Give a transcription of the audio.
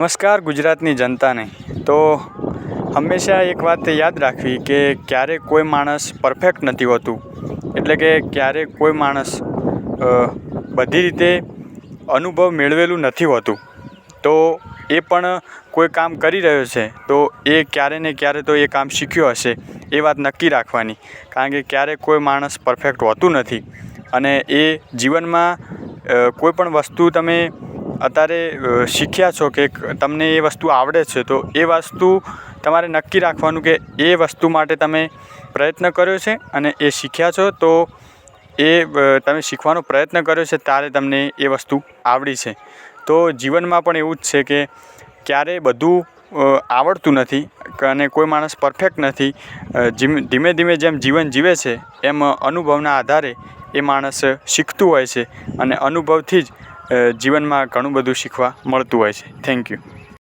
નમસ્કાર ગુજરાતની જનતાને. તો હંમેશા એક વાત યાદ રાખવી કે ક્યારેક કોઈ માણસ પરફેક્ટ નથી હોતું. એટલે કે ક્યારેક કોઈ માણસ બધી રીતે અનુભવ મેળવેલું નથી હોતું. તો એ પણ કોઈ કામ કરી રહ્યો છે તો એ ક્યારે ને ક્યારે તો એ કામ શીખ્યો હશે, એ વાત નક્કી રાખવાની. કારણ કે ક્યારેક કોઈ માણસ પરફેક્ટ હોતું નથી અને એ જીવનમાં કોઈ પણ વસ્તુ તમે અત્યારે શીખ્યા છો કે તમને એ વસ્તુ આવડે છે, તો એ વસ્તુ તમારે નક્કી રાખવાનું કે એ વસ્તુ માટે તમે પ્રયત્ન કર્યો છે અને એ શીખ્યા છો. તો એ તમે શીખવાનો પ્રયત્ન કર્યો છે ત્યારે તમને એ વસ્તુ આવડી છે. તો જીવનમાં પણ એવું જ છે કે ક્યારેય બધું આવડતું નથી અને કોઈ માણસ પરફેક્ટ નથી. ધીમે ધીમે જેમ જીવન જીવે છે એમ અનુભવના આધારે એ માણસ શીખતું હોય છે અને અનુભવથી જ જીવનમાં ઘણું બધું શીખવા મળતું હોય છે. Thank you.